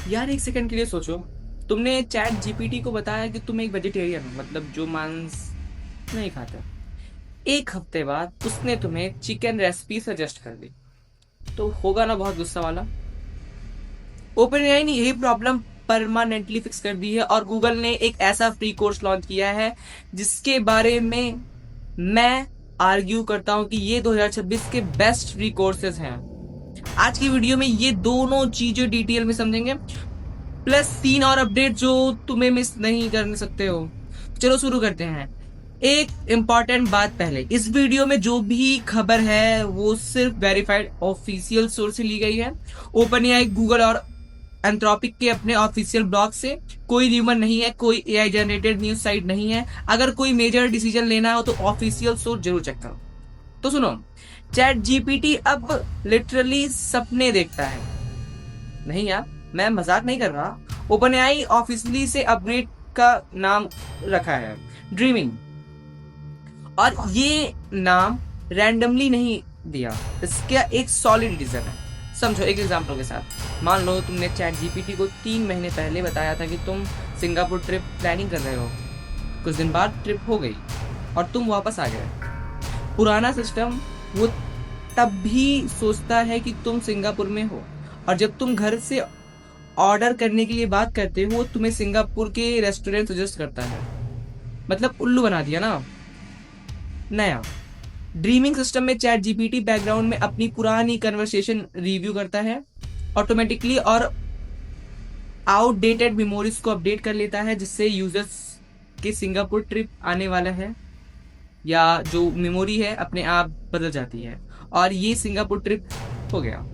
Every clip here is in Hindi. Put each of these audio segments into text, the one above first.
यार एक सेकंड के लिए सोचो, तुमने चैट जीपीटी को बताया कि तुम एक वेजिटेरियन हो, मतलब जो मांस नहीं खाता। एक हफ्ते बाद उसने तुम्हें चिकन रेसिपी सजेस्ट कर दी, तो होगा ना बहुत गुस्सा वाला। ओपन एआई ने यही प्रॉब्लम परमानेंटली फिक्स कर दी है, और गूगल ने एक ऐसा फ्री कोर्स लॉन्च किया है जिसके बारे में मैं आर्ग्यू करता हूं कि ये 2026 के बेस्ट फ्री कोर्सेज हैं। आज की वीडियो में ये दोनों चीजें डिटेल में समझेंगे, प्लस 3 और अपडेट जो तुम्हें मिस नहीं कर सकते हो। चलो शुरू करते हैं। एक इंपॉर्टेंट बात पहले, इस वीडियो में जो भी खबर है वो सिर्फ वेरीफाइड ऑफिशियल सोर्स से ली गई है। ओपन एआई, गूगल और एंथ्रोपिक के अपने ऑफिशियल ब्लॉग से कोई र्यूमर नहीं है, कोई एआई जनरेटेड न्यूज साइट नहीं है। अगर कोई मेजर डिसीजन लेना हो तो ऑफिशियल सोर्स जरूर चेक करो। तो सुनो, चैट जीपीटी अब लिटरली सपने देखता है। नहीं यार, मैं मजाक नहीं कर रहा। ओपन एआई ऑफिशियली से अपग्रेड का नाम रखा है ड्रीमिंग, और ये नाम रैंडमली नहीं दिया, इसका एक सॉलिड रीजन है। समझो एक एग्जांपल के साथ, मान लो तुमने चैट जीपीटी को 3 महीने पहले बताया था कि तुम सिंगापुर ट्रिप प्लानिंग कर रहे हो। कुछ दिन बाद ट्रिप हो गई और तुम वापस आ गए। पुराना सिस्टम वो तब भी सोचता है कि तुम सिंगापुर में हो, और जब तुम घर से ऑर्डर करने के लिए बात करते हो वो तुम्हें सिंगापुर के रेस्टोरेंट सजेस्ट करता है। मतलब उल्लू बना दिया ना। नया ड्रीमिंग सिस्टम में चैट जीपीटी बैकग्राउंड में अपनी पुरानी कन्वर्सेशन रिव्यू करता है ऑटोमेटिकली, और आउटडेटेड मेमोरीज को अपडेट कर लेता है, जिससे यूजर्स के सिंगापुर ट्रिप आने वाला है या जो मेमोरी है अपने आप बदल जाती है, और ये सिंगापुर ट्रिप हो गया।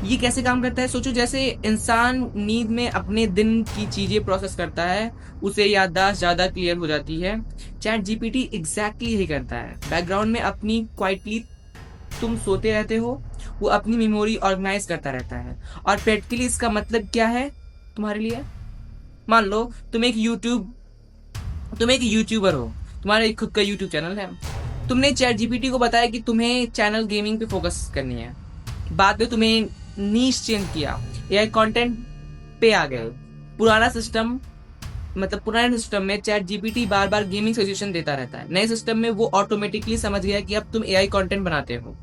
ये कैसे काम करता है सोचो, जैसे इंसान नींद में अपने दिन की चीजें प्रोसेस करता है, उसे याददाश्त ज्यादा क्लियर हो जाती है। चैट जीपीटी एग्जैक्टली यही करता है। बैकग्राउंड में अपनी क्वाइटली तुम सोते रहते हो, वो अपनी मेमोरी ऑर्गेनाइज करता रहता है। और प्रैक्टिकली इसका मतलब क्या है तुम्हारे लिए? मान लो तुम एक यूट्यूबर हो, तुम्हारा एक खुद का यूट्यूब चैनल है। तुमने चैट जीपीटी को बताया कि तुम्हें चैनल गेमिंग पे फोकस करनी है। बाद में तुम्हें नीश चेंज किया, एआई कंटेंट पे आ गए। पुराना सिस्टम पुराने सिस्टम में चैट जीपीटी बार बार गेमिंग सजेशन देता रहता है। नए सिस्टम में वो ऑटोमेटिकली समझ गया कि अब तुम एआई कंटेंट बनाते हो।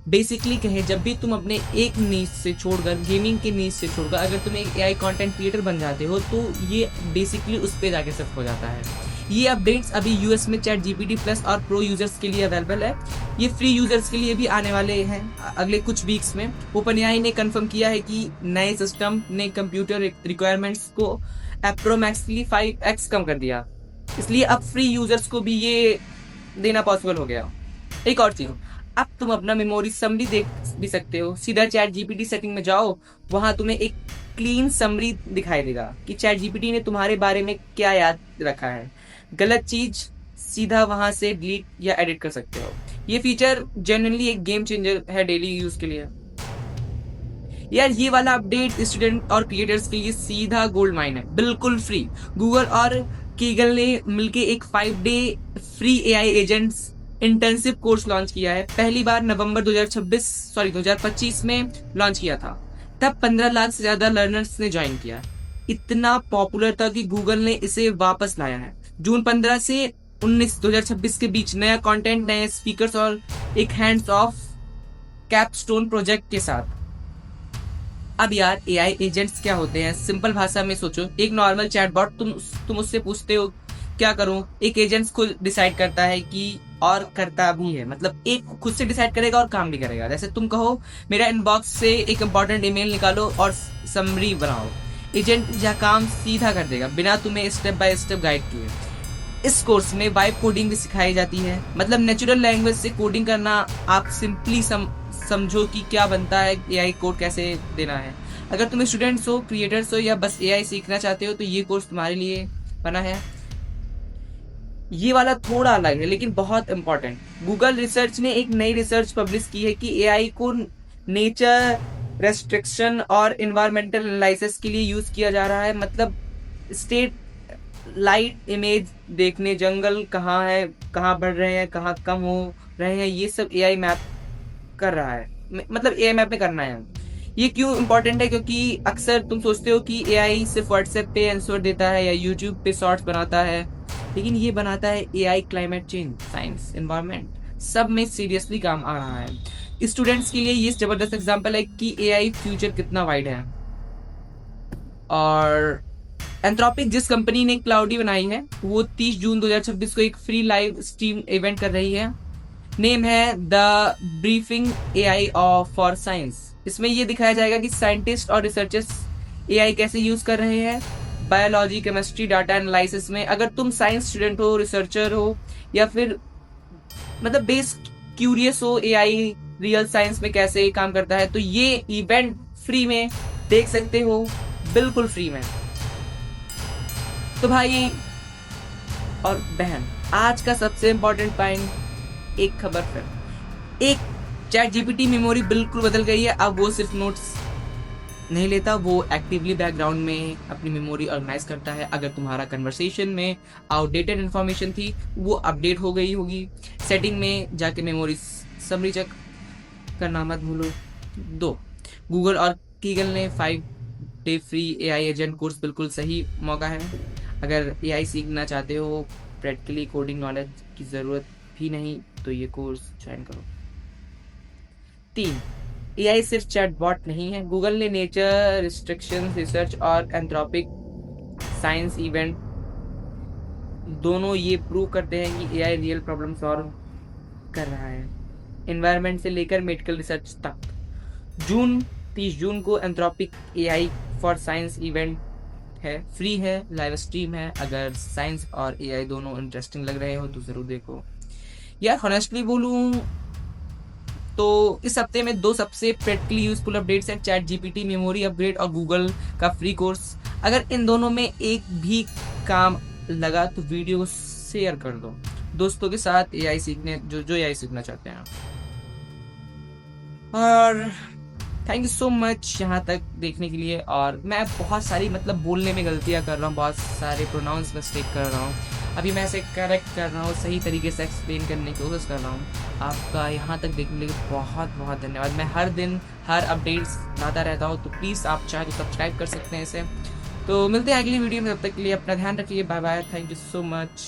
बेसिकली कहे, जब भी तुम अपने एक नीच से छोड़कर, गेमिंग के नीच से छोड़कर अगर तुम एक एआई कंटेंट क्रिएटर बन जाते हो, तो ये बेसिकली उस पे जाके शिफ्ट हो जाता है। ये अपडेट्स अभी यूएस में चैट जीपीटी प्लस और प्रो यूजर्स के लिए अवेलेबल है। ये फ्री यूजर्स के लिए भी आने वाले हैं अगले कुछ वीक्स में। ओपन एआई ने कंफर्म किया है कि नए सिस्टम ने कंप्यूटर रिक्वायरमेंट्स को अप्रोमैक्सली 5x कम कर दिया, इसलिए अब फ्री यूजर्स को भी ये देना पॉसिबल हो गया। एक और चीज, अब तुम अपना मेमोरी समरी देख भी सकते हो। सीधा चैट जीपीटी सेटिंग में जाओ, वहां तुम्हें एक क्लीन समरी दिखाई देगा कि चैट जीपीटी ने तुम्हारे बारे में क्या याद रखा है। गलत चीज सीधा वहां से डिलीट या एडिट कर सकते हो। ये फीचर जेन्युइनली एक गेम चेंजर है डेली यूज के लिए। यार ये वाला अपडेट स्टूडेंट और क्रिएटर्स के लिए सीधा गोल्ड माइन है, बिल्कुल फ्री। गूगल और कीगल ने मिलके एक 5 day free AI agents internship course launch किया है। पहली बार नवंबर 2025 में लॉन्च किया था। तब 15 लाख से ज्यादा लर्नर्स ने ज्वाइन किया। इतना पॉपुलर था कि गूगल ने इसे वापस लाया है। जून 15 से 19 2026 के बीच नया कंटेंट, नए स्पीकर्स और एक हैंड्स ऑफ कैपस्टोन प्रोजेक्ट के साथ। अब यार एआई एजेंट्स क्या होते हैं, सिंपल भाषा में सोचो, एक नॉर्मल चैटबॉट, तुम उससे पूछते हो क्या करूं, एक एजेंट्स खुद डिसाइड करता है कि, और करता भी है, मतलब एक खुद से डिसाइड करेगा और काम भी करेगा। जैसे तुम कहो मेरा इनबॉक्स से एक इंपॉर्टेंट ईमेल निकालो और समरी बनाओ, एजेंट यह काम सीधा कर देगा बिना तुम्हें स्टेप बाय स्टेप गाइड किए। इस कोर्स में वाइब कोडिंग भी सिखाई जाती है, मतलब नेचुरल लैंग्वेज से कोडिंग करना। आप सिंपली समझो कि क्या बनता है, एआई कोड कैसे देना है। अगर तुम स्टूडेंट्स हो, क्रिएटर्स हो, या बस एआई सीखना चाहते हो, तो ये कोर्स तुम्हारे लिए बना है। ये वाला थोड़ा अलग है लेकिन बहुत इंपॉर्टेंट। गूगल रिसर्च ने एक नई रिसर्च पब्लिश की है कि एआई को नेचर रेस्ट्रिक्शन और इन्वायरमेंटल एनालिसिस के लिए यूज किया जा रहा है। मतलब स्टेट लाइट इमेज देखने, जंगल कहाँ है, कहाँ बढ़ रहे हैं, कहाँ कम हो रहे हैं, ये सब एआई मैप कर रहा है, मतलब एआई मैप में करना है। ये क्यों इंपॉर्टेंट है? क्योंकि अक्सर तुम सोचते हो कि एआई सिर्फ व्हाट्सएप पे आंसर देता है या यूट्यूब पे शॉर्ट्स बनाता है, लेकिन ये बनाता है AI climate change, science, environment, सब में सीरियसली काम आ रहा है। स्टूडेंट्स के लिए ये जबरदस्त एग्जांपल है कि एआई फ्यूचर कितना वाइड है। और एंथ्रोपिक जिस कंपनी ने क्लाउडी बनाई है, वो 30 जून 2026 को एक फ्री लाइव स्ट्रीम इवेंट कर रही है। नेम है the briefing AI of for science. इसमें ये दिखाया जाएगा कि साइंटिस्ट और रिसर्चर्स एआई कैसे यूज कर रहे हैं बायोलॉजी, केमिस्ट्री, डाटा एनालिसिस में। अगर तुम साइंस स्टूडेंट हो, रिसर्चर हो, या फिर मतलब बेस्ड क्यूरियस हो एआई रियल साइंस में कैसे काम करता है, तो ये इवेंट फ्री में देख सकते हो, बिल्कुल फ्री में। तो भाई और बहन, आज का सबसे इंपॉर्टेंट पॉइंट, एक खबर फिर एक, चैट जीपीटी मेमोरी बिल्कुल बदल गई है। अब वो सिर्फ नोट्स नहीं लेता, वो एक्टिवली बैकग्राउंड में अपनी मेमोरी ऑर्गेनाइज करता है। अगर तुम्हारा कन्वर्सेशन में आउटडेटेड इन्फॉर्मेशन थी, वो अपडेट हो गई होगी। सेटिंग में जाके मेमोरी समरी चेक करना मत भूलो। 2, गूगल और कीगल ने 5-डे फ्री एआई एजेंट कोर्स, बिल्कुल सही मौका है। अगर एआई सीखना चाहते हो, प्रैक्टिकली कोडिंग नॉलेज की ज़रूरत भी नहीं, तो ये कोर्स ज्वाइन करो। 3, एआई सिर्फ चैटबॉट नहीं है। गूगल ने नेचर, रिस्ट्रिक्शन रिसर्च और एंथ्रोपिक साइंस इवेंट दोनों ये प्रूव करते हैं कि एआई रियल प्रॉब्लम सॉल्व कर रहा है, एनवायरनमेंट से लेकर मेडिकल रिसर्च तक। 30 जून को Anthropic AI for science event है, फ्री है, लाइव स्ट्रीम है। अगर साइंस और एआई दोनों इंटरेस्टिंग लग रहे हो तो ज़रूर देखो। यार हॉनेस्टली बोलूँ तो इस हफ्ते में 2 सबसे प्रैक्टिकली यूजफुल अपडेट्स हैं, चैट जीपीटी मेमोरी अपग्रेड और गूगल का फ्री कोर्स। अगर इन दोनों में एक भी काम लगा तो वीडियो शेयर कर दो दोस्तों के साथ, एआई सीखने जो एआई सीखना चाहते हैं। और थैंक यू सो मच यहाँ तक देखने के लिए। और मैं बहुत सारी मतलब बोलने में गलतियाँ कर रहा हूँ, बहुत सारे प्रोनाउंस मिस्टेक कर रहा हूँ, अभी मैं इसे करेक्ट कर रहा हूँ, सही तरीके से एक्सप्लेन करने की कोशिश कर रहा हूँ। आपका यहाँ तक देखने के लिए बहुत बहुत धन्यवाद। मैं हर दिन हर अपडेट्स लाता रहता हूँ, तो प्लीज़ आप चाहे तो सब्सक्राइब कर सकते हैं इसे। तो मिलते हैं अगली वीडियो में, तब तक के लिए अपना ध्यान रखिए। Bye bye, thank you so much.